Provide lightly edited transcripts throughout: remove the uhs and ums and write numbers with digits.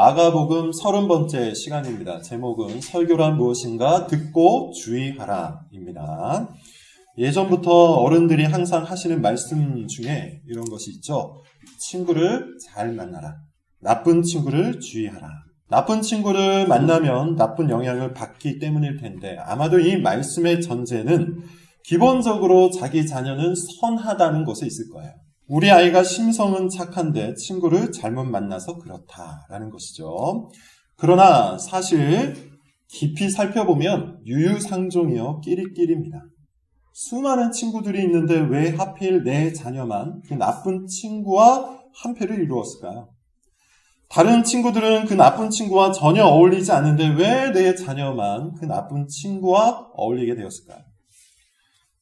마가복음 30번째 시간입니다. 제목은 설교란 무엇인가 듣고 주의하라입니다. 예전부터 어른들이 항상 하시는 말씀 중에 이런 것이 있죠. 친구를 잘 만나라. 나쁜 친구를 주의하라. 나쁜 친구를 만나면 나쁜 영향을 받기 때문일 텐데 아마도 이 말씀의 전제는 기본적으로 자기 자녀는 선하다는 것에 있을 거예요. 우리 아이가 심성은 착한데 친구를 잘못 만나서 그렇다라는 것이죠. 그러나 사실 깊이 살펴보면 유유상종이요 끼리끼리입니다. 수많은 친구들이 있는데 왜 하필 내 자녀만 그 나쁜 친구와 한패를 이루었을까요? 다른 친구들은 그 나쁜 친구와 전혀 어울리지 않는데 왜 내 자녀만 그 나쁜 친구와 어울리게 되었을까요?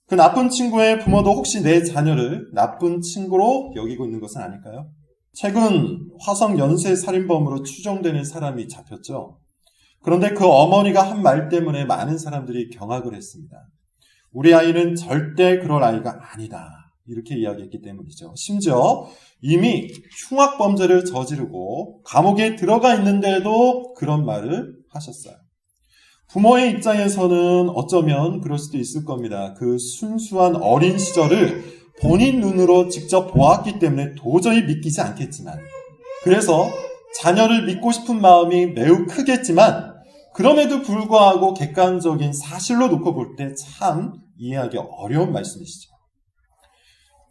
그 나쁜 친구의 부모도 혹시 내 자녀를 나쁜 친구로 여기고 있는 것은 아닐까요? 최근 화성 연쇄살인범으로 추정되는 사람이 잡혔죠. 그런데 그 어머니가 한 말 때문에 많은 사람들이 경악을 했습니다. 우리 아이는 절대 그럴 아이가 아니다. 이렇게 이야기했기 때문이죠. 심지어 이미 흉악범죄를 저지르고 감옥에 들어가 있는데도 그런 말을 하셨어요. 부모의 입장에서는 어쩌면 그럴 수도 있을 겁니다. 그 순수한 어린 시절을 본인 눈으로 직접 보았기 때문에 도저히 믿기지 않겠지만, 그래서 자녀를 믿고 싶은 마음이 매우 크겠지만 그럼에도 불구하고 객관적인 사실로 놓고 볼 때 참 이해하기 어려운 말씀이시죠.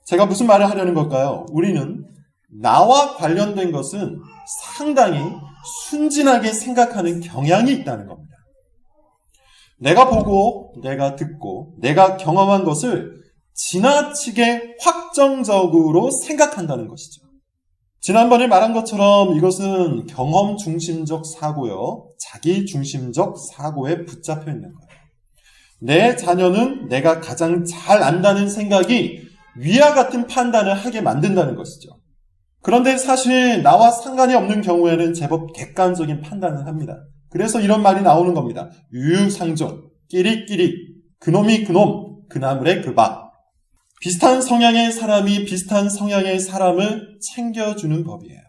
제가 무슨 말을 하려는 걸까요? 우리는 나와 관련된 것은 상당히 순진하게 생각하는 경향이 있다는 겁니다. 내가 보고, 내가 듣고, 내가 경험한 것을 지나치게 확정적으로 생각한다는 것이죠. 지난번에 말한 것처럼 이것은 경험 중심적 사고요, 자기 중심적 사고에 붙잡혀 있는 거예요. 내 자녀는 내가 가장 잘 안다는 생각이 위와 같은 판단을 하게 만든다는 것이죠. 그런데 사실 나와 상관이 없는 경우에는 제법 객관적인 판단을 합니다. 그래서 이런 말이 나오는 겁니다. 유유상종, 끼리끼리, 그놈이 그놈, 그나물의 그밥. 비슷한 성향의 사람이 비슷한 성향의 사람을 챙겨주는 법이에요.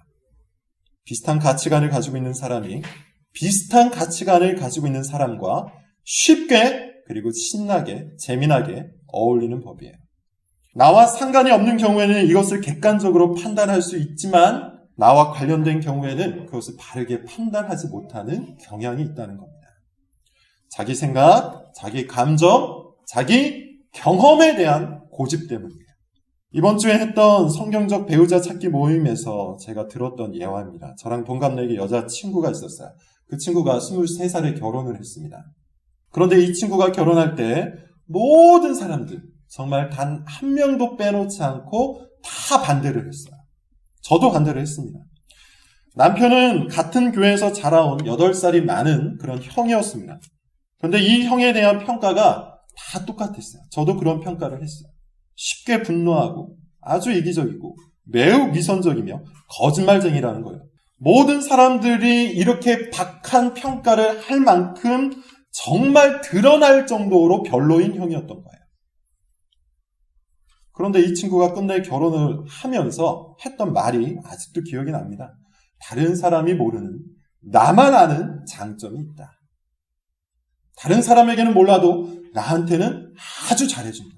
비슷한 가치관을 가지고 있는 사람이 비슷한 가치관을 가지고 있는 사람과 쉽게 그리고 신나게, 재미나게 어울리는 법이에요. 나와 상관이 없는 경우에는 이것을 객관적으로 판단할 수 있지만 나와 관련된 경우에는 그것을 바르게 판단하지 못하는 경향이 있다는 겁니다. 자기 생각, 자기 감정, 자기 경험에 대한 고집 때문이에요. 이번 주에 했던 성경적 배우자 찾기 모임에서 제가 들었던 예화입니다. 저랑 동갑내기 여자친구가 있었어요. 그 친구가 23살에 결혼을 했습니다. 그런데 이 친구가 결혼할 때 모든 사람들, 정말 단 한 명도 빼놓지 않고 다 반대를 했어요. 저도 반대를 했습니다. 남편은 같은 교회에서 자라온 8살이 많은 그런 형이었습니다. 그런데 이 형에 대한 평가가 다 똑같았어요. 저도 그런 평가를 했어요. 쉽게 분노하고 아주 이기적이고 매우 위선적이며 거짓말쟁이라는 거예요. 모든 사람들이 이렇게 박한 평가를 할 만큼 정말 드러날 정도로 별로인 형이었던 거예요. 그런데 이 친구가 끝내 결혼을 하면서 했던 말이 아직도 기억이 납니다. 다른 사람이 모르는 나만 아는 장점이 있다. 다른 사람에게는 몰라도 나한테는 아주 잘해준다.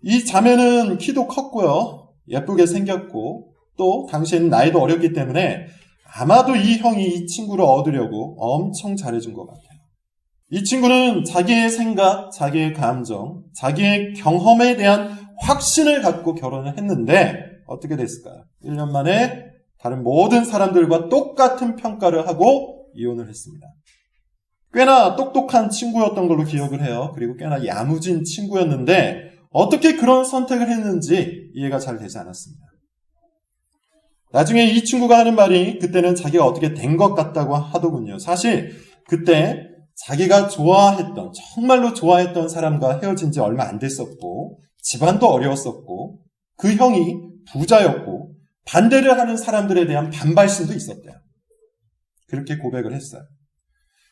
이 자매는 키도 컸고요. 예쁘게 생겼고 또 당시에는 나이도 어렸기 때문에 아마도 이 형이 이 친구를 얻으려고 엄청 잘해준 것 같아요. 이 친구는 자기의 생각, 자기의 감정, 자기의 경험에 대한 확신을 갖고 결혼을 했는데 어떻게 됐을까요? 1년 만에 다른 모든 사람들과 똑같은 평가를 하고 이혼을 했습니다. 꽤나 똑똑한 친구였던 걸로 기억을 해요. 그리고 꽤나 야무진 친구였는데 어떻게 그런 선택을 했는지 이해가 잘 되지 않았습니다. 나중에 이 친구가 하는 말이 그때는 자기가 어떻게 된 것 같다고 하더군요. 사실 그때 자기가 좋아했던, 정말로 좋아했던 사람과 헤어진 지 얼마 안 됐었고 집안도 어려웠었고 그 형이 부자였고 반대를 하는 사람들에 대한 반발심도 있었대요. 그렇게 고백을 했어요.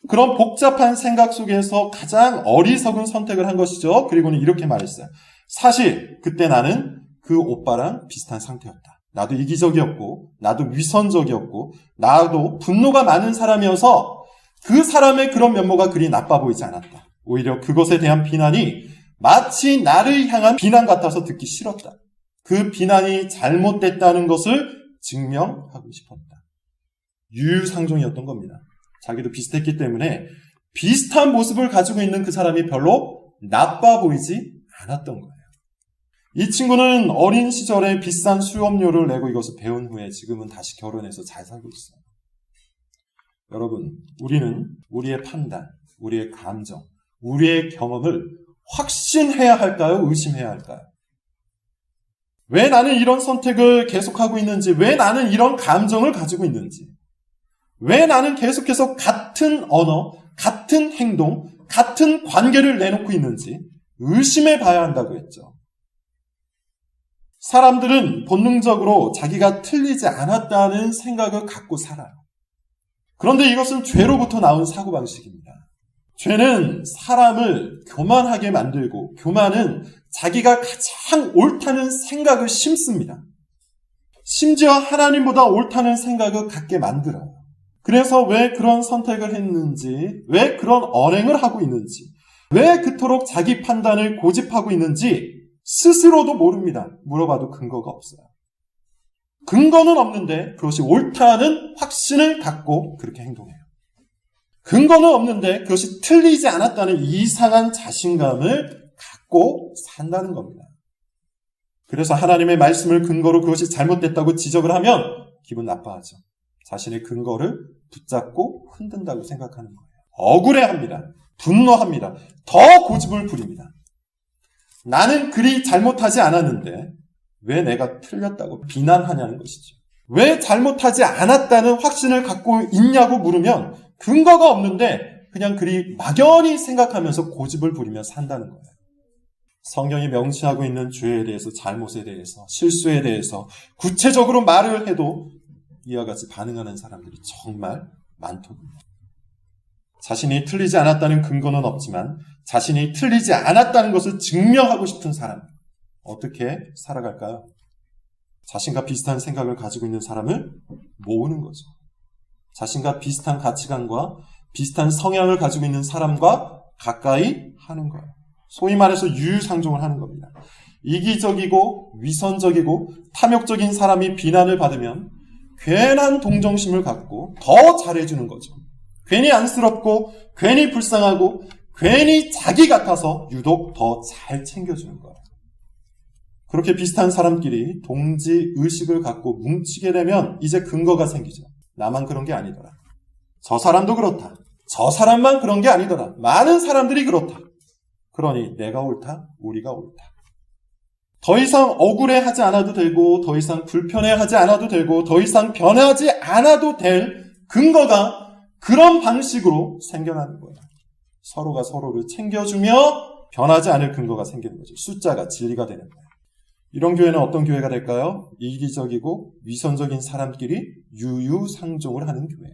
그런 복잡한 생각 속에서 가장 어리석은 선택을 한 것이죠. 그리고는 이렇게 말했어요. 사실 그때 나는 그 오빠랑 비슷한 상태였다. 나도 이기적이었고, 나도 위선적이었고, 나도 분노가 많은 사람이어서 그 사람의 그런 면모가 그리 나빠 보이지 않았다. 오히려 그것에 대한 비난이 마치 나를 향한 비난 같아서 듣기 싫었다. 그 비난이 잘못됐다는 것을 증명하고 싶었다. 유유상종이었던 겁니다. 자기도 비슷했기 때문에 비슷한 모습을 가지고 있는 그 사람이 별로 나빠 보이지 않았던 거예요. 이 친구는 어린 시절에 비싼 수업료를 내고 이것을 배운 후에 지금은 다시 결혼해서 잘 살고 있어요. 여러분, 우리는 우리의 판단, 우리의 감정, 우리의 경험을 확신해야 할까요? 의심해야 할까요? 왜 나는 이런 선택을 계속하고 있는지, 왜 나는 이런 감정을 가지고 있는지, 왜 나는 계속해서 같은 언어, 같은 행동, 같은 관계를 내놓고 있는지 의심해 봐야 한다고 했죠. 사람들은 본능적으로 자기가 틀리지 않았다는 생각을 갖고 살아요. 그런데 이것은 죄로부터 나온 사고방식입니다. 죄는 사람을 교만하게 만들고, 교만은 자기가 가장 옳다는 생각을 심습니다. 심지어 하나님보다 옳다는 생각을 갖게 만들어요. 그래서 왜 그런 선택을 했는지, 왜 그런 언행을 하고 있는지, 왜 그토록 자기 판단을 고집하고 있는지 스스로도 모릅니다. 물어봐도 근거가 없어요. 근거는 없는데 그것이 옳다는 확신을 갖고 그렇게 행동해요. 근거는 없는데 그것이 틀리지 않았다는 이상한 자신감을 갖고 산다는 겁니다. 그래서 하나님의 말씀을 근거로 그것이 잘못됐다고 지적을 하면 기분 나빠하죠. 자신의 근거를 붙잡고 흔든다고 생각하는 거예요. 억울해합니다. 분노합니다. 더 고집을 부립니다. 나는 그리 잘못하지 않았는데 왜 내가 틀렸다고 비난하냐는 것이죠. 왜 잘못하지 않았다는 확신을 갖고 있냐고 물으면 근거가 없는데 그냥 그리 막연히 생각하면서 고집을 부리며 산다는 거예요. 성경이 명시하고 있는 죄에 대해서, 잘못에 대해서, 실수에 대해서 구체적으로 말을 해도 이와 같이 반응하는 사람들이 정말 많더군요. 자신이 틀리지 않았다는 근거는 없지만 자신이 틀리지 않았다는 것을 증명하고 싶은 사람, 어떻게 살아갈까요? 자신과 비슷한 생각을 가지고 있는 사람을 모으는 거죠. 자신과 비슷한 가치관과 비슷한 성향을 가지고 있는 사람과 가까이 하는 거예요. 소위 말해서 유유상종을 하는 겁니다. 이기적이고 위선적이고 탐욕적인 사람이 비난을 받으면 괜한 동정심을 갖고 더 잘해주는 거죠. 괜히 안쓰럽고 괜히 불쌍하고 괜히 자기 같아서 유독 더 잘 챙겨주는 거예요. 그렇게 비슷한 사람끼리 동지의식을 갖고 뭉치게 되면 이제 근거가 생기죠. 나만 그런 게 아니더라. 저 사람도 그렇다. 저 사람만 그런 게 아니더라. 많은 사람들이 그렇다. 그러니 내가 옳다, 우리가 옳다. 더 이상 억울해하지 않아도 되고, 더 이상 불편해하지 않아도 되고, 더 이상 변하지 않아도 될 근거가 그런 방식으로 생겨나는 거예요. 서로가 서로를 챙겨주며 변하지 않을 근거가 생기는 거죠. 숫자가 진리가 되는 거예요. 이런 교회는 어떤 교회가 될까요? 이기적이고 위선적인 사람끼리 유유상종을 하는 교회.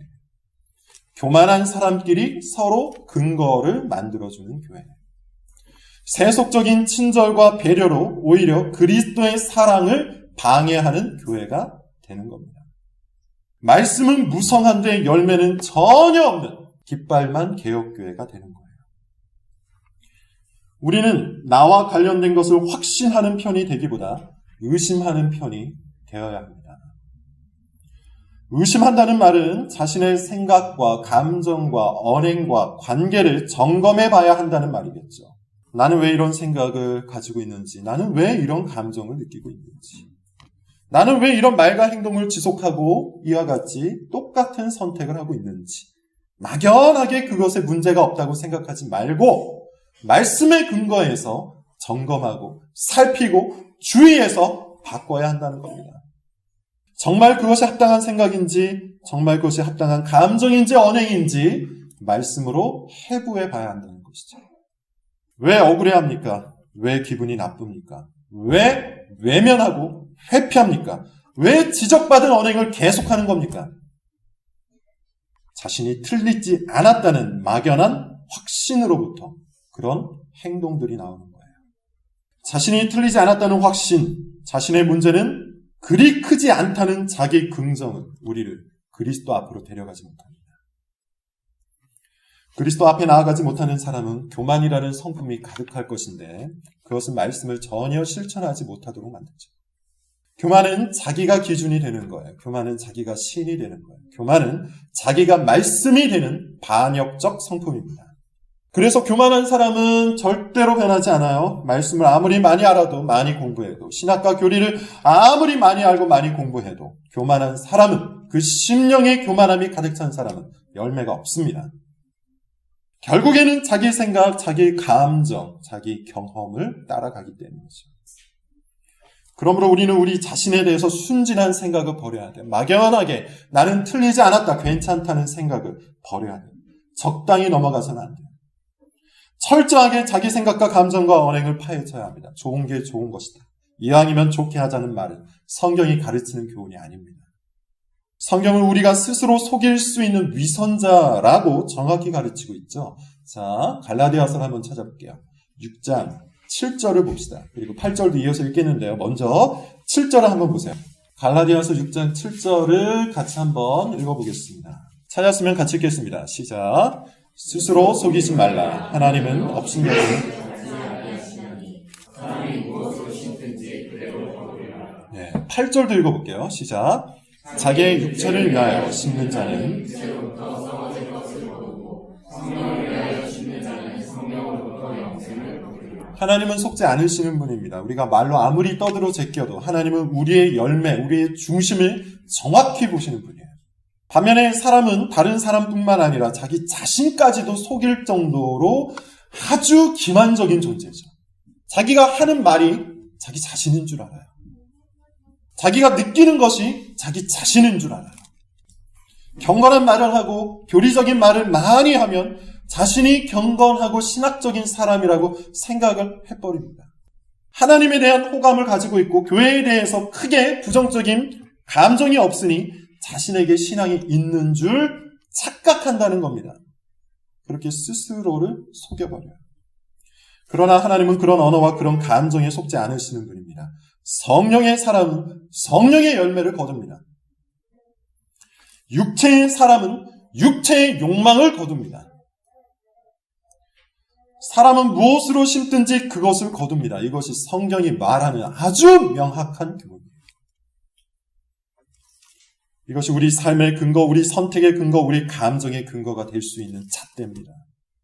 교만한 사람끼리 서로 근거를 만들어주는 교회. 세속적인 친절과 배려로 오히려 그리스도의 사랑을 방해하는 교회가 되는 겁니다. 말씀은 무성한데 열매는 전혀 없는 깃발만 개혁교회가 되는 거예요. 우리는 나와 관련된 것을 확신하는 편이 되기보다 의심하는 편이 되어야 합니다. 의심한다는 말은 자신의 생각과 감정과 언행과 관계를 점검해 봐야 한다는 말이겠죠. 나는 왜 이런 생각을 가지고 있는지, 나는 왜 이런 감정을 느끼고 있는지, 나는 왜 이런 말과 행동을 지속하고 이와 같이 똑같은 선택을 하고 있는지, 막연하게 그것에 문제가 없다고 생각하지 말고 말씀의 근거에서 점검하고 살피고 주의해서 바꿔야 한다는 겁니다. 정말 그것이 합당한 생각인지, 정말 그것이 합당한 감정인지 언행인지 말씀으로 해부해 봐야 한다는 것이죠. 왜 억울해합니까? 왜 기분이 나쁩니까? 왜 외면하고 회피합니까? 왜 지적받은 언행을 계속하는 겁니까? 자신이 틀리지 않았다는 막연한 확신으로부터 그런 행동들이 나오는 거예요. 자신이 틀리지 않았다는 확신, 자신의 문제는 그리 크지 않다는 자기 긍정은 우리를 그리스도 앞으로 데려가지 못합니다. 그리스도 앞에 나아가지 못하는 사람은 교만이라는 성품이 가득할 것인데 그것은 말씀을 전혀 실천하지 못하도록 만들죠. 교만은 자기가 기준이 되는 거예요. 교만은 자기가 신이 되는 거예요. 교만은 자기가 말씀이 되는 반역적 성품입니다. 그래서 교만한 사람은 절대로 변하지 않아요. 말씀을 아무리 많이 알아도 많이 공부해도 신학과 교리를 아무리 많이 알고 많이 공부해도 교만한 사람은 그 심령의 교만함이 가득 찬 사람은 열매가 없습니다. 결국에는 자기 생각, 자기 감정, 자기 경험을 따라가기 때문이죠. 그러므로 우리는 우리 자신에 대해서 순진한 생각을 버려야 돼. 막연하게 나는 틀리지 않았다, 괜찮다는 생각을 버려야 돼. 적당히 넘어가서는 안 돼요. 철저하게 자기 생각과 감정과 언행을 파헤쳐야 합니다. 좋은 게 좋은 것이다. 이왕이면 좋게 하자는 말은 성경이 가르치는 교훈이 아닙니다. 성경은 우리가 스스로 속일 수 있는 위선자라고 정확히 가르치고 있죠. 자, 갈라디아서를 한번 찾아볼게요. 6장 7절을 봅시다. 그리고 8절도 이어서 읽겠는데요. 먼저 7절을 한번 보세요. 갈라디아서 6장 7절을 같이 한번 읽어보겠습니다. 찾았으면 같이 읽겠습니다. 시작. 스스로 속이지 말라. 하나님은 업신여긴 8절도 읽어볼게요. 시작. 자기의 육체를 위하여 심는 자는 하나님은 속지 않으시는 분입니다. 우리가 말로 아무리 떠들어 제껴도 하나님은 우리의 열매, 우리의 중심을 정확히 보시는 분이에요. 반면에 사람은 다른 사람뿐만 아니라 자기 자신까지도 속일 정도로 아주 기만적인 존재죠. 자기가 하는 말이 자기 자신인 줄 알아요. 자기가 느끼는 것이 자기 자신인 줄 알아요. 경건한 말을 하고 교리적인 말을 많이 하면 자신이 경건하고 신학적인 사람이라고 생각을 해버립니다. 하나님에 대한 호감을 가지고 있고 교회에 대해서 크게 부정적인 감정이 없으니 자신에게 신앙이 있는 줄 착각한다는 겁니다. 그렇게 스스로를 속여버려요. 그러나 하나님은 그런 언어와 그런 감정에 속지 않으시는 분입니다. 성령의 사람은 성령의 열매를 거둡니다. 육체의 사람은 육체의 욕망을 거둡니다. 사람은 무엇으로 심든지 그것을 거둡니다. 이것이 성경이 말하는 아주 명확한 교훈이에요. 이것이 우리 삶의 근거, 우리 선택의 근거, 우리 감정의 근거가 될 수 있는 잣대입니다.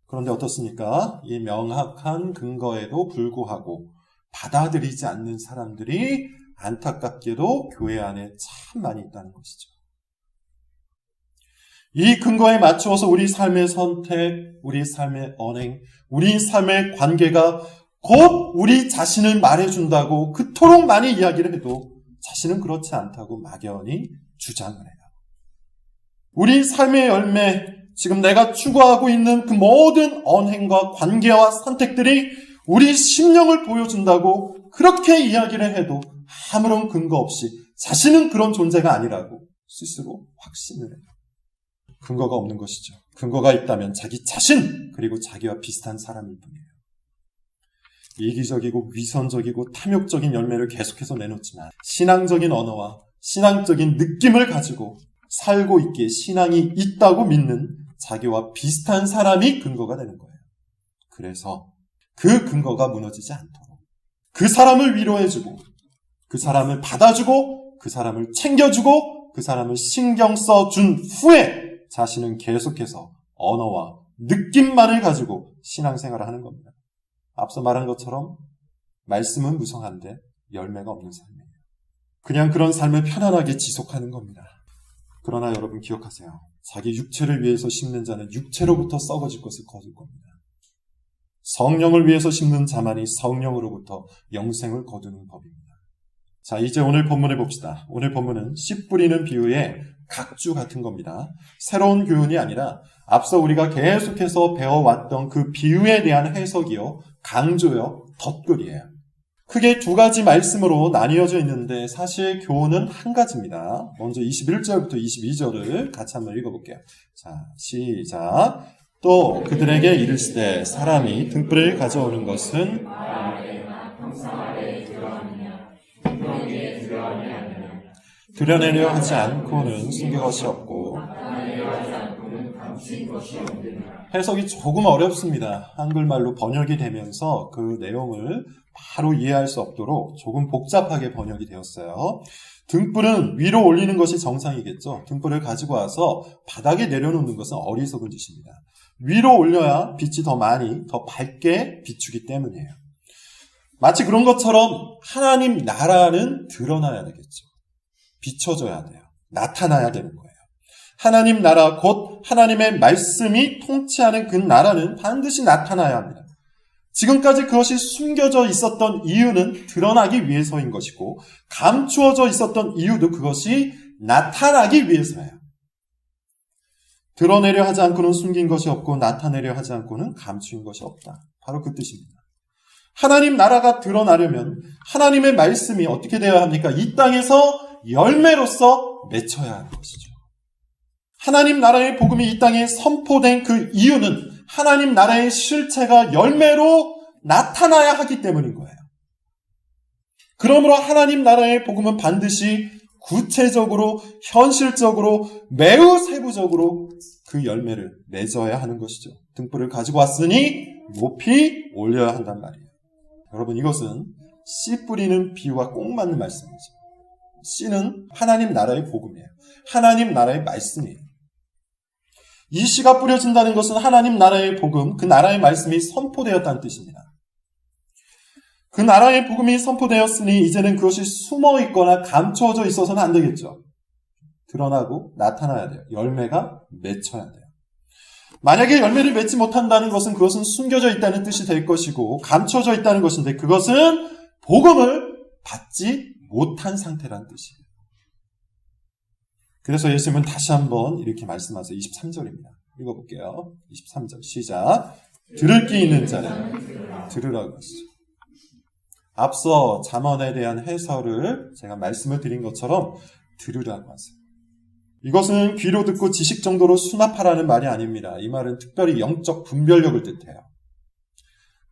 그런데 어떻습니까? 이 명확한 근거에도 불구하고 받아들이지 않는 사람들이 안타깝게도 교회 안에 참 많이 있다는 것이죠. 이 근거에 맞추어서 우리 삶의 선택, 우리 삶의 언행, 우리 삶의 관계가 곧 우리 자신을 말해준다고 그토록 많이 이야기를 해도 자신은 그렇지 않다고 막연히 주장을 해요. 우리 삶의 열매, 지금 내가 추구하고 있는 그 모든 언행과 관계와 선택들이 우리 심령을 보여준다고 그렇게 이야기를 해도 아무런 근거 없이 자신은 그런 존재가 아니라고 스스로 확신을 해요. 근거가 없는 것이죠. 근거가 있다면 자기 자신 그리고 자기와 비슷한 사람일 뿐이에요. 이기적이고 위선적이고 탐욕적인 열매를 계속해서 내놓지만 신앙적인 언어와 신앙적인 느낌을 가지고 살고 있기에 신앙이 있다고 믿는 자기와 비슷한 사람이 근거가 되는 거예요. 그래서 그 근거가 무너지지 않도록 그 사람을 위로해주고 그 사람을 받아주고 그 사람을 챙겨주고 그 사람을 신경 써준 후에 자신은 계속해서 언어와 느낌만을 가지고 신앙생활을 하는 겁니다. 앞서 말한 것처럼 말씀은 무성한데 열매가 없는 삶이에요. 그냥 그런 삶을 편안하게 지속하는 겁니다. 그러나 여러분 기억하세요. 자기 육체를 위해서 심는 자는 육체로부터 썩어질 것을 거둘 겁니다. 성령을 위해서 심는 자만이 성령으로부터 영생을 거두는 법입니다. 자, 이제 오늘 본문을 봅시다. 오늘 본문은 씨 뿌리는 비유의 각주 같은 겁니다. 새로운 교훈이 아니라 앞서 우리가 계속해서 배워왔던 그 비유에 대한 해석이요, 강조요, 덧글이에요. 크게 두 가지 말씀으로 나뉘어져 있는데 사실 교훈은 한 가지입니다. 먼저 21절부터 22절을 같이 한번 읽어볼게요. 자, 시작. 또 그들에게 이르시되 사람이 등불을 가져오는 것은 드러내려 하지 않고는 숨긴 것이 없고. 해석이 조금 어렵습니다. 한글말로 번역이 되면서 그 내용을 바로 이해할 수 없도록 조금 복잡하게 번역이 되었어요. 등불은 위로 올리는 것이 정상이겠죠. 등불을 가지고 와서 바닥에 내려놓는 것은 어리석은 짓입니다. 위로 올려야 빛이 더 많이, 더 밝게 비추기 때문이에요. 마치 그런 것처럼 하나님 나라는 드러나야 되겠죠. 비춰져야 돼요. 나타나야 되는 거예요. 하나님 나라, 곧 하나님의 말씀이 통치하는 그 나라는 반드시 나타나야 합니다. 지금까지 그것이 숨겨져 있었던 이유는 드러나기 위해서인 것이고, 감추어져 있었던 이유도 그것이 나타나기 위해서예요. 드러내려 하지 않고는 숨긴 것이 없고, 나타내려 하지 않고는 감추인 것이 없다. 바로 그 뜻입니다. 하나님 나라가 드러나려면 하나님의 말씀이 어떻게 되어야 합니까? 이 땅에서 열매로서 맺혀야 하는 것이죠. 하나님 나라의 복음이 이 땅에 선포된 그 이유는 하나님 나라의 실체가 열매로 나타나야 하기 때문인 거예요. 그러므로 하나님 나라의 복음은 반드시 구체적으로, 현실적으로, 매우 세부적으로 그 열매를 맺어야 하는 것이죠. 등불을 가지고 왔으니 높이 올려야 한단 말이에요. 여러분, 이것은 씨 뿌리는 비유와 꼭 맞는 말씀이죠. 씨는 하나님 나라의 복음이에요. 하나님 나라의 말씀이에요. 이 씨가 뿌려진다는 것은 하나님 나라의 복음, 그 나라의 말씀이 선포되었다는 뜻입니다. 그 나라의 복음이 선포되었으니 이제는 그것이 숨어 있거나 감춰져 있어서는 안 되겠죠. 드러나고 나타나야 돼요. 열매가 맺혀야 돼요. 만약에 열매를 맺지 못한다는 것은 그것은 숨겨져 있다는 뜻이 될 것이고 감춰져 있다는 것인데 그것은 복음을 받지 못한 상태라는 뜻이에요. 그래서 예수님은 다시 한번 이렇게 말씀하세요. 23절입니다. 읽어볼게요. 23절 시작. 들을 귀 있는 자는 들으라고 하시죠. 앞서 잠언에 대한 해설을 제가 말씀을 드린 것처럼 들으라고 하세요. 이것은 귀로 듣고 지식 정도로 수납하라는 말이 아닙니다. 이 말은 특별히 영적 분별력을 뜻해요.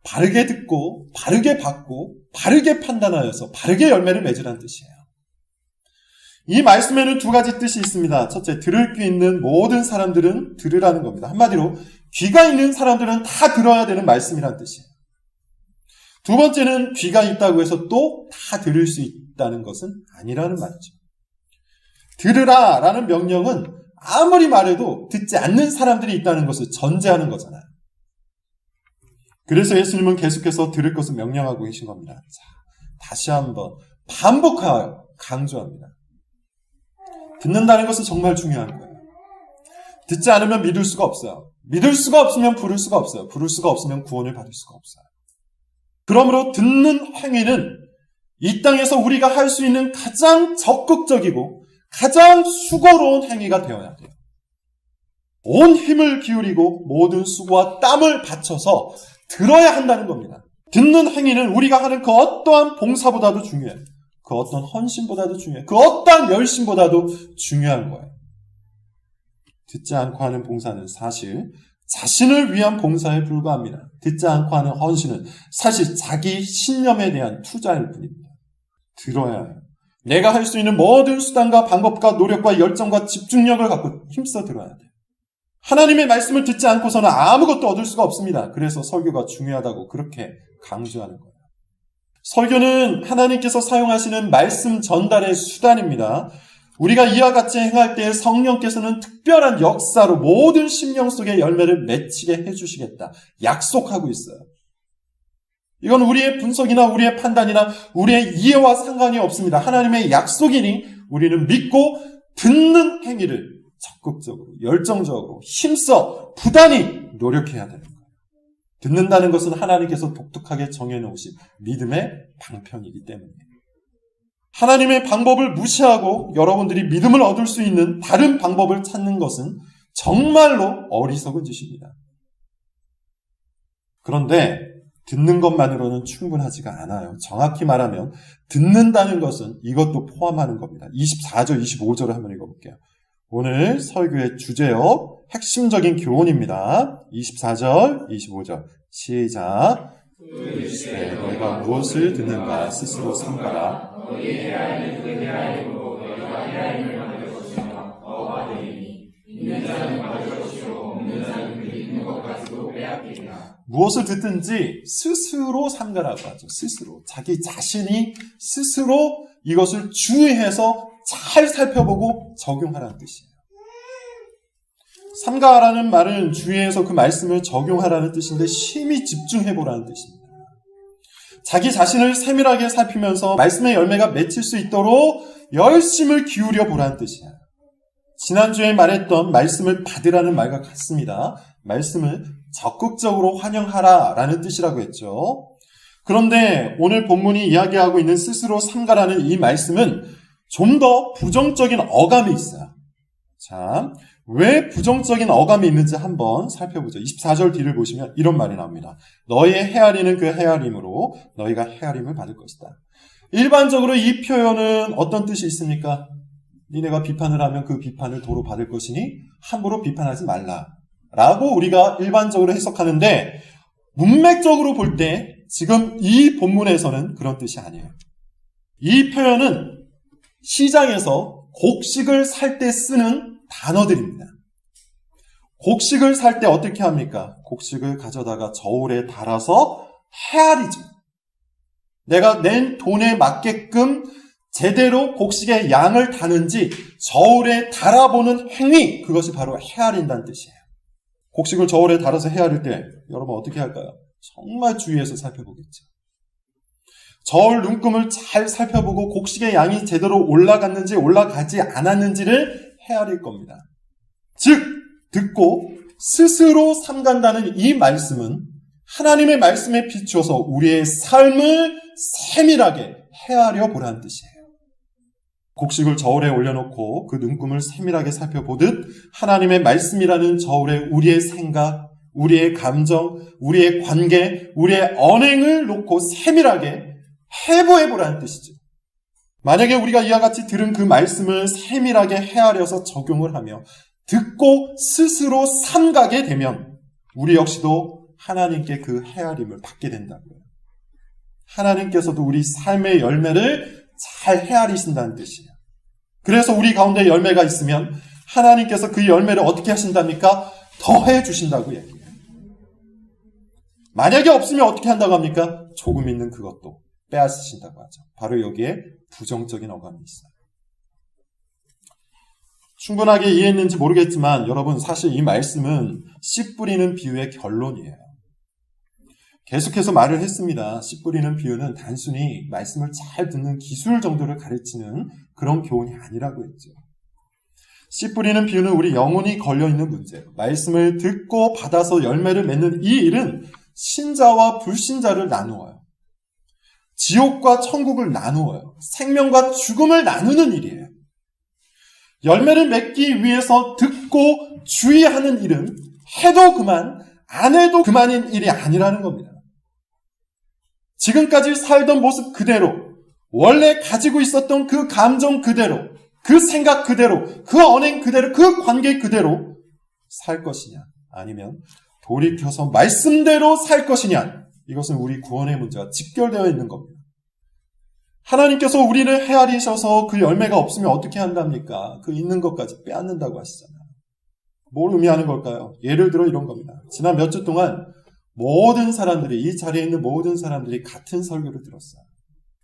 바르게 듣고 바르게 받고 바르게 판단하여서 바르게 열매를 맺으라는 뜻이에요. 이 말씀에는 두 가지 뜻이 있습니다. 첫째, 들을 귀 있는 모든 사람들은 들으라는 겁니다. 한마디로 귀가 있는 사람들은 다 들어야 되는 말씀이라는 뜻이에요. 두 번째는 귀가 있다고 해서 또 다 들을 수 있다는 것은 아니라는 말이죠. 들으라라는 명령은 아무리 말해도 듣지 않는 사람들이 있다는 것을 전제하는 거잖아요. 그래서 예수님은 계속해서 들을 것을 명령하고 계신 겁니다. 자, 다시 한번 반복하여 강조합니다. 듣는다는 것은 정말 중요한 거예요. 듣지 않으면 믿을 수가 없어요. 믿을 수가 없으면 부를 수가 없어요. 부를 수가 없으면 구원을 받을 수가 없어요. 그러므로 듣는 행위는 이 땅에서 우리가 할 수 있는 가장 적극적이고 가장 수고로운 행위가 되어야 돼요. 온 힘을 기울이고 모든 수고와 땀을 바쳐서 들어야 한다는 겁니다. 듣는 행위는 우리가 하는 그 어떠한 봉사보다도 중요해요. 그 어떤 헌신보다도 중요해요. 그 어떠한 열심보다도 중요한 거예요. 듣지 않고 하는 봉사는 사실 자신을 위한 봉사에 불과합니다. 듣지 않고 하는 헌신은 사실 자기 신념에 대한 투자일 뿐입니다. 들어야 해요. 내가 할 수 있는 모든 수단과 방법과 노력과 열정과 집중력을 갖고 힘써 들어야 돼요. 하나님의 말씀을 듣지 않고서는 아무것도 얻을 수가 없습니다. 그래서 설교가 중요하다고 그렇게 강조하는 거예요. 설교는 하나님께서 사용하시는 말씀 전달의 수단입니다. 우리가 이와 같이 행할 때 성령께서는 특별한 역사로 모든 심령 속의 열매를 맺히게 해주시겠다. 약속하고 있어요. 이건 우리의 분석이나 우리의 판단이나 우리의 이해와 상관이 없습니다. 하나님의 약속이니 우리는 믿고 듣는 행위를 적극적으로, 열정적으로, 힘써, 부단히 노력해야 되는 거예요. 듣는다는 것은 하나님께서 독특하게 정해놓으신 믿음의 방편이기 때문이에요. 하나님의 방법을 무시하고 여러분들이 믿음을 얻을 수 있는 다른 방법을 찾는 것은 정말로 어리석은 짓입니다. 그런데 듣는 것만으로는 충분하지가 않아요. 정확히 말하면 듣는다는 것은 이것도 포함하는 겁니다. 24절, 25절을 한번 읽어볼게요. 오늘 설교의 주제요. 핵심적인 교훈입니다. 24절, 25절 시작. 너희가 무엇을 듣는가 스스로 삼가라. 헤아림을 받을 것이며 너가 되리니 있는 자는 받을 것이요 없는 자는 그 있는 것까지도 빼앗기리라. 무엇을 듣든지 스스로 삼가라고 하죠. 스스로. 자기 자신이 스스로 이것을 주의해서 잘 살펴보고 적용하라는 뜻이에요. 삼가라는 말은 주의해서 그 말씀을 적용하라는 뜻인데 심히 집중해보라는 뜻입니다. 자기 자신을 세밀하게 살피면서 말씀의 열매가 맺힐 수 있도록 열심을 기울여 보라는 뜻이야. 지난주에 말했던 말씀을 받으라는 말과 같습니다. 말씀을 적극적으로 환영하라 라는 뜻이라고 했죠. 그런데 오늘 본문이 이야기하고 있는 스스로 삼가라는 이 말씀은 좀 더 부정적인 어감이 있어요. 자, 왜 부정적인 어감이 있는지 한번 살펴보죠. 24절 뒤를 보시면 이런 말이 나옵니다. 너희의 헤아리는 그 헤아림으로 너희가 헤아림을 받을 것이다. 일반적으로 이 표현은 어떤 뜻이 있습니까? 니네가 비판을 하면 그 비판을 도로 받을 것이니 함부로 비판하지 말라 라고 우리가 일반적으로 해석하는데 문맥적으로 볼 때 지금 이 본문에서는 그런 뜻이 아니에요. 이 표현은 시장에서 곡식을 살 때 쓰는 단어들입니다. 곡식을 살 때 어떻게 합니까? 곡식을 가져다가 저울에 달아서 헤아리죠. 내가 낸 돈에 맞게끔 제대로 곡식의 양을 다는지 저울에 달아보는 행위, 그것이 바로 헤아린다는 뜻이에요. 곡식을 저울에 달아서 헤아릴 때 여러분 어떻게 할까요? 정말 주의해서 살펴보겠죠. 저울 눈금을 잘 살펴보고 곡식의 양이 제대로 올라갔는지 올라가지 않았는지를 헤아릴 겁니다. 즉, 듣고 스스로 삼간다는 이 말씀은 하나님의 말씀에 비추어서 우리의 삶을 세밀하게 헤아려 보라는 뜻이에요. 곡식을 저울에 올려놓고 그 눈금을 세밀하게 살펴보듯 하나님의 말씀이라는 저울에 우리의 생각, 우리의 감정, 우리의 관계, 우리의 언행을 놓고 세밀하게 해부해보라는 뜻이죠. 만약에 우리가 이와 같이 들은 그 말씀을 세밀하게 헤아려서 적용을 하며 듣고 스스로 삼가게 되면 우리 역시도 하나님께 그 헤아림을 받게 된다고요. 하나님께서도 우리 삶의 열매를 잘 헤아리신다는 뜻이에요. 그래서 우리 가운데 열매가 있으면 하나님께서 그 열매를 어떻게 하신답니까? 더해 주신다고 얘기해요. 만약에 없으면 어떻게 한다고 합니까? 조금 있는 그것도 빼앗으신다고 하죠. 바로 여기에 부정적인 어감이 있어요. 충분하게 이해했는지 모르겠지만 여러분 사실 이 말씀은 씨 뿌리는 비유의 결론이에요. 계속해서 말을 했습니다. 씨 뿌리는 비유는 단순히 말씀을 잘 듣는 기술 정도를 가르치는 그런 교훈이 아니라고 했죠. 씨 뿌리는 비유는 우리 영혼이 걸려있는 문제예요. 말씀을 듣고 받아서 열매를 맺는 이 일은 신자와 불신자를 나누어요. 지옥과 천국을 나누어요. 생명과 죽음을 나누는 일이에요. 열매를 맺기 위해서 듣고 주의하는 일은 해도 그만, 안 해도 그만인 일이 아니라는 겁니다. 지금까지 살던 모습 그대로, 원래 가지고 있었던 그 감정 그대로, 그 생각 그대로, 그 언행 그대로, 그 관계 그대로 살 것이냐, 아니면 돌이켜서 말씀대로 살 것이냐, 이것은 우리 구원의 문제와 직결되어 있는 겁니다. 하나님께서 우리를 헤아리셔서 그 열매가 없으면 어떻게 한답니까? 그 있는 것까지 빼앗는다고 하시잖아요. 뭘 의미하는 걸까요? 예를 들어 이런 겁니다. 지난 몇 주 동안 모든 사람들이, 이 자리에 있는 모든 사람들이 같은 설교를 들었어요.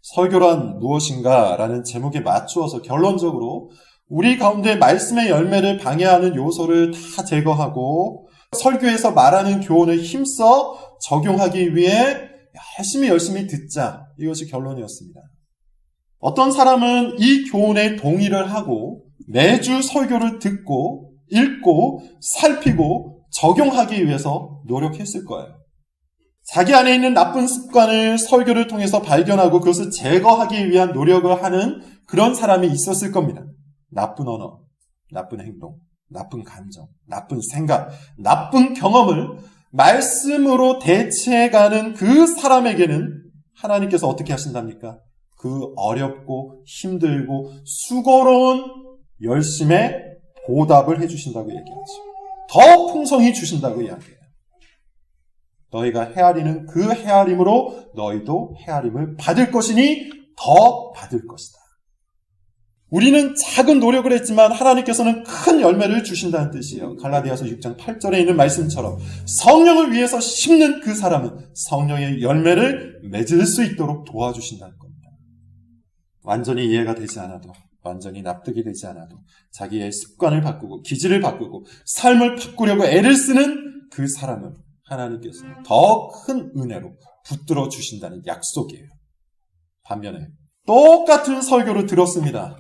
설교란 무엇인가? 라는 제목에 맞추어서 결론적으로 우리 가운데 말씀의 열매를 방해하는 요소를 다 제거하고 설교에서 말하는 교훈을 힘써 적용하기 위해 열심히 듣자. 이것이 결론이었습니다. 어떤 사람은 이 교훈에 동의를 하고 매주 설교를 듣고 읽고 살피고 적용하기 위해서 노력했을 거예요. 자기 안에 있는 나쁜 습관을 설교를 통해서 발견하고 그것을 제거하기 위한 노력을 하는 그런 사람이 있었을 겁니다. 나쁜 언어, 나쁜 행동, 나쁜 감정, 나쁜 생각, 나쁜 경험을 말씀으로 대체해가는 그 사람에게는 하나님께서 어떻게 하신답니까? 그 어렵고 힘들고 수고로운 열심에 보답을 해주신다고 얘기하죠. 더 풍성히 주신다고 이야기해요. 너희가 헤아리는 그 헤아림으로 너희도 헤아림을 받을 것이니 더 받을 것이다. 우리는 작은 노력을 했지만 하나님께서는 큰 열매를 주신다는 뜻이에요. 갈라디아서 6장 8절에 있는 말씀처럼 성령을 위해서 심는 그 사람은 성령의 열매를 맺을 수 있도록 도와주신다는 겁니다. 완전히 이해가 되지 않아도, 완전히 납득이 되지 않아도 자기의 습관을 바꾸고 기질을 바꾸고 삶을 바꾸려고 애를 쓰는 그 사람은 하나님께서 더 큰 은혜로 붙들어 주신다는 약속이에요. 반면에 똑같은 설교를 들었습니다.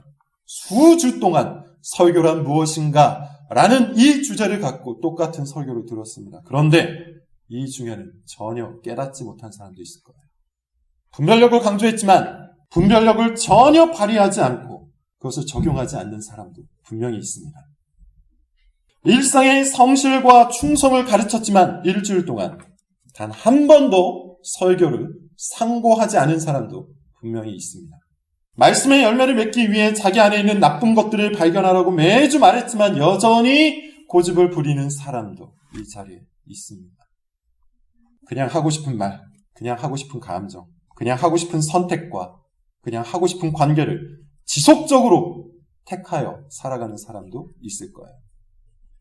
수주 동안 설교란 무엇인가 라는 이 주제를 갖고 똑같은 설교를 들었습니다. 그런데 이 중에는 전혀 깨닫지 못한 사람도 있을 거예요. 분별력을 강조했지만 분별력을 전혀 발휘하지 않고 그것을 적용하지 않는 사람도 분명히 있습니다. 일상의 성실과 충성을 가르쳤지만 일주일 동안 단 한 번도 설교를 상고하지 않은 사람도 분명히 있습니다. 말씀의 열매를 맺기 위해 자기 안에 있는 나쁜 것들을 발견하라고 매주 말했지만 여전히 고집을 부리는 사람도 이 자리에 있습니다. 그냥 하고 싶은 말, 그냥 하고 싶은 감정, 그냥 하고 싶은 선택과 그냥 하고 싶은 관계를 지속적으로 택하여 살아가는 사람도 있을 거예요.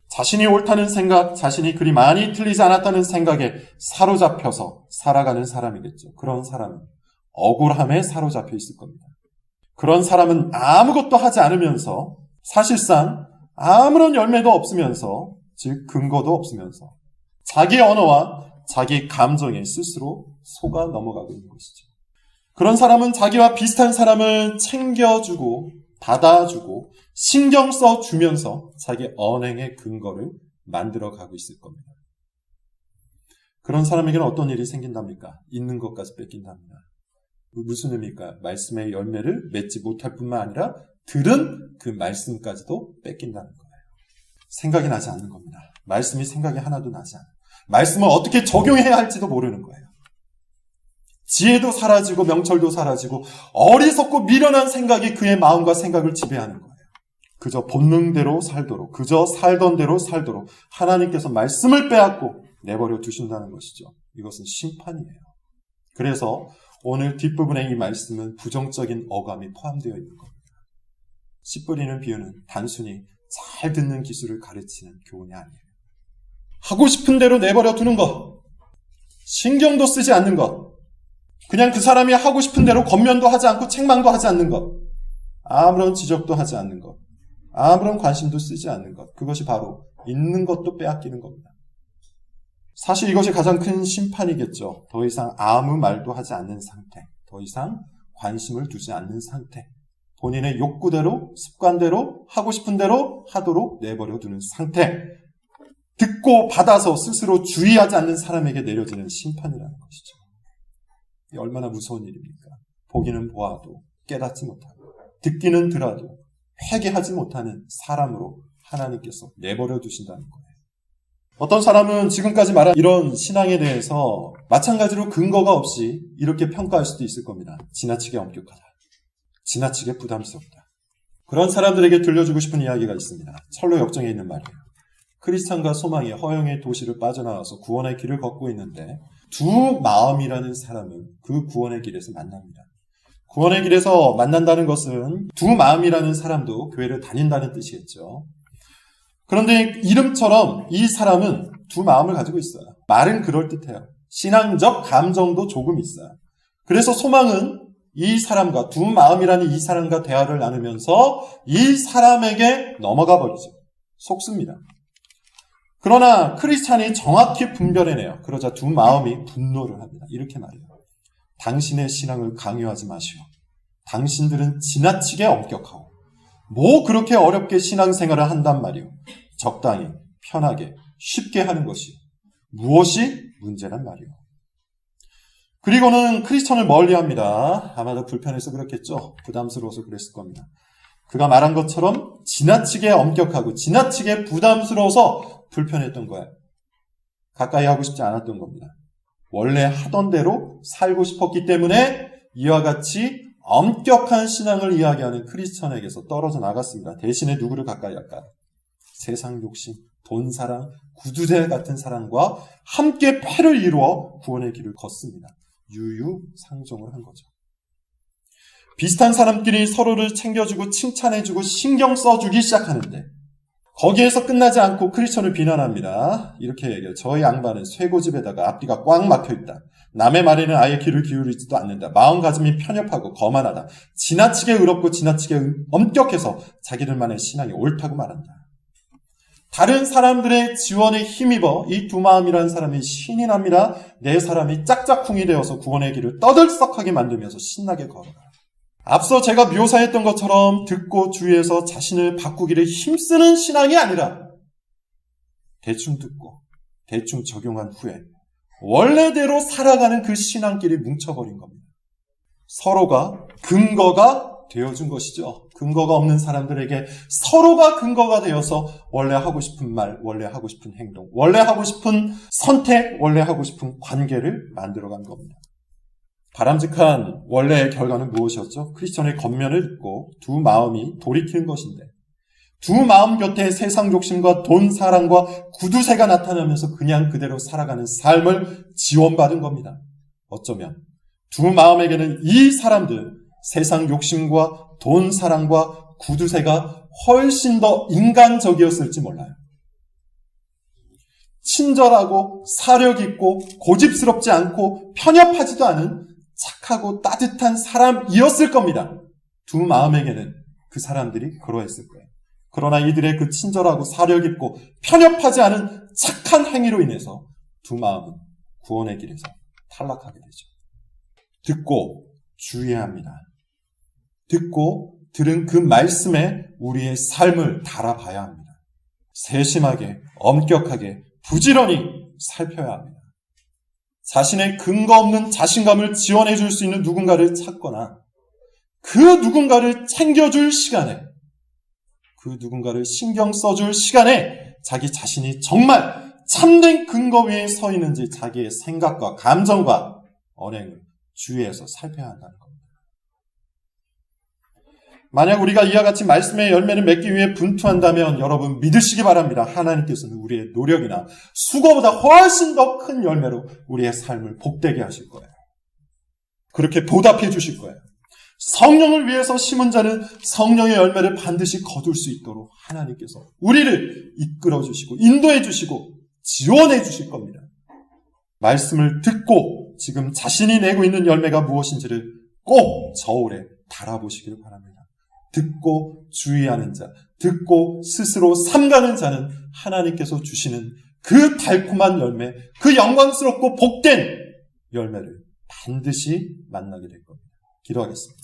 자신이 옳다는 생각, 자신이 그리 많이 틀리지 않았다는 생각에 사로잡혀서 살아가는 사람이겠죠. 그런 사람은 억울함에 사로잡혀 있을 겁니다. 그런 사람은 아무것도 하지 않으면서 사실상 아무런 열매도 없으면서, 즉 근거도 없으면서 자기 언어와 자기 감정에 스스로 속아 넘어가고 있는 것이죠. 그런 사람은 자기와 비슷한 사람을 챙겨주고 받아주고 신경 써주면서 자기 언행의 근거를 만들어가고 있을 겁니다. 그런 사람에게는 어떤 일이 생긴답니까? 있는 것까지 뺏긴답니다. 무슨 의미일까요? 말씀의 열매를 맺지 못할 뿐만 아니라 들은 그 말씀까지도 뺏긴다는 거예요. 생각이 나지 않는 겁니다. 말씀이 생각이 하나도 나지 않아요. 말씀을 어떻게 적용해야 할지도 모르는 거예요. 지혜도 사라지고 명철도 사라지고 어리석고 미련한 생각이 그의 마음과 생각을 지배하는 거예요. 그저 본능대로 살도록, 그저 살던 대로 살도록 하나님께서 말씀을 빼앗고 내버려 두신다는 것이죠. 이것은 심판이에요. 그래서 오늘 뒷부분의 이 말씀은 부정적인 어감이 포함되어 있는 겁니다. 씨 뿌리는 비유는 단순히 잘 듣는 기술을 가르치는 교훈이 아니에요. 하고 싶은 대로 내버려 두는 것, 신경도 쓰지 않는 것, 그냥 그 사람이 하고 싶은 대로 권면도 하지 않고 책망도 하지 않는 것, 아무런 지적도 하지 않는 것, 아무런 관심도 쓰지 않는 것, 그것이 바로 있는 것도 빼앗기는 겁니다. 사실 이것이 가장 큰 심판이겠죠. 더 이상 아무 말도 하지 않는 상태, 더 이상 관심을 두지 않는 상태, 본인의 욕구대로, 습관대로, 하고 싶은 대로 하도록 내버려 두는 상태, 듣고 받아서 스스로 주의하지 않는 사람에게 내려지는 심판이라는 것이죠. 이 얼마나 무서운 일입니까? 보기는 보아도 깨닫지 못하고 듣기는 들어도 회개하지 못하는 사람으로 하나님께서 내버려 두신다는 거예요. 어떤 사람은 지금까지 말한 이런 신앙에 대해서 마찬가지로 근거가 없이 이렇게 평가할 수도 있을 겁니다. 지나치게 엄격하다. 지나치게 부담스럽다. 그런 사람들에게 들려주고 싶은 이야기가 있습니다. 철로 역정에 있는 말이에요. 크리스찬과 소망이 허영의 도시를 빠져나와서 구원의 길을 걷고 있는데 두 마음이라는 사람은 그 구원의 길에서 만납니다. 구원의 길에서 만난다는 것은 두 마음이라는 사람도 교회를 다닌다는 뜻이겠죠. 그런데 이름처럼 이 사람은 두 마음을 가지고 있어요. 말은 그럴듯해요. 신앙적 감정도 조금 있어요. 그래서 소망은 이 사람과 두 마음이라는 이 사람과 대화를 나누면서 이 사람에게 넘어가 버리죠. 속습니다. 그러나 크리스찬이 정확히 분별해내요. 그러자 두 마음이 분노를 합니다. 이렇게 말해요. 당신의 신앙을 강요하지 마시오. 당신들은 지나치게 엄격하고 뭐 그렇게 어렵게 신앙생활을 한단 말이오. 적당히, 편하게, 쉽게 하는 것이 무엇이 문제란 말이오. 그리고는 크리스천을 멀리합니다. 아마도 불편해서 그렇겠죠. 부담스러워서 그랬을 겁니다. 그가 말한 것처럼 지나치게 엄격하고 지나치게 부담스러워서 불편했던 거예요. 가까이 하고 싶지 않았던 겁니다. 원래 하던 대로 살고 싶었기 때문에 이와 같이 엄격한 신앙을 이야기하는 크리스천에게서 떨어져 나갔습니다. 대신에 누구를 가까이 할까요? 세상 욕심, 돈사랑, 구두대 같은 사람과 함께 패를 이루어 구원의 길을 걷습니다. 유유상종을 한 거죠. 비슷한 사람끼리 서로를 챙겨주고 칭찬해주고 신경 써주기 시작하는데 거기에서 끝나지 않고 크리스천을 비난합니다. 이렇게 얘기해요. 저희 양반은 쇠고집에다가 앞뒤가 꽉 막혀있다. 남의 말에는 아예 귀를 기울이지도 않는다. 마음가짐이 편협하고 거만하다. 지나치게 의롭고 지나치게 엄격해서 자기들만의 신앙이 옳다고 말한다. 다른 사람들의 지원에 힘입어 이 두 마음이라는 사람이 신이 납니다. 내 사람이 짝짝꿍이 되어서 구원의 길을 떠들썩하게 만들면서 신나게 걸어가. 앞서 제가 묘사했던 것처럼 듣고 주위에서 자신을 바꾸기를 힘쓰는 신앙이 아니라 대충 듣고 대충 적용한 후에 원래대로 살아가는 그 신앙끼리 뭉쳐버린 겁니다. 서로가 근거가 되어준 것이죠. 근거가 없는 사람들에게 서로가 근거가 되어서 원래 하고 싶은 말, 원래 하고 싶은 행동, 원래 하고 싶은 선택, 원래 하고 싶은 관계를 만들어간 겁니다. 바람직한 원래의 결과는 무엇이었죠? 크리스천의 겉면을 듣고 두 마음이 돌이키는 것인데 두 마음 곁에 세상 욕심과 돈 사랑과 구두쇠가 나타나면서 그냥 그대로 살아가는 삶을 지원받은 겁니다. 어쩌면 두 마음에게는 이 사람들 세상 욕심과 돈 사랑과 구두쇠가 훨씬 더 인간적이었을지 몰라요. 친절하고 사력 있고 고집스럽지 않고 편협하지도 않은 착하고 따뜻한 사람이었을 겁니다. 두 마음에게는 그 사람들이 그러했을 거예요. 그러나 이들의 그 친절하고 사력 있고 편협하지 않은 착한 행위로 인해서 두 마음은 구원의 길에서 탈락하게 되죠. 듣고 주의해야 합니다. 듣고 들은 그 말씀에 우리의 삶을 달아봐야 합니다. 세심하게, 엄격하게, 부지런히 살펴야 합니다. 자신의 근거 없는 자신감을 지원해 줄 수 있는 누군가를 찾거나 그 누군가를 챙겨줄 시간에 그 누군가를 신경 써줄 시간에 자기 자신이 정말 참된 근거 위에 서 있는지 자기의 생각과 감정과 언행을 주의해서 살펴야 한다는 겁니다. 만약 우리가 이와 같이 말씀의 열매를 맺기 위해 분투한다면 여러분 믿으시기 바랍니다. 하나님께서는 우리의 노력이나 수고보다 훨씬 더 큰 열매로 우리의 삶을 복되게 하실 거예요. 그렇게 보답해 주실 거예요. 성령을 위해서 심은 자는 성령의 열매를 반드시 거둘 수 있도록 하나님께서 우리를 이끌어 주시고 인도해 주시고 지원해 주실 겁니다. 말씀을 듣고 지금 자신이 내고 있는 열매가 무엇인지를 꼭 저울에 달아보시길 바랍니다. 듣고 주의하는 자, 듣고 스스로 삼가는 자는 하나님께서 주시는 그 달콤한 열매, 그 영광스럽고 복된 열매를 반드시 만나게 될 겁니다. 기도하겠습니다.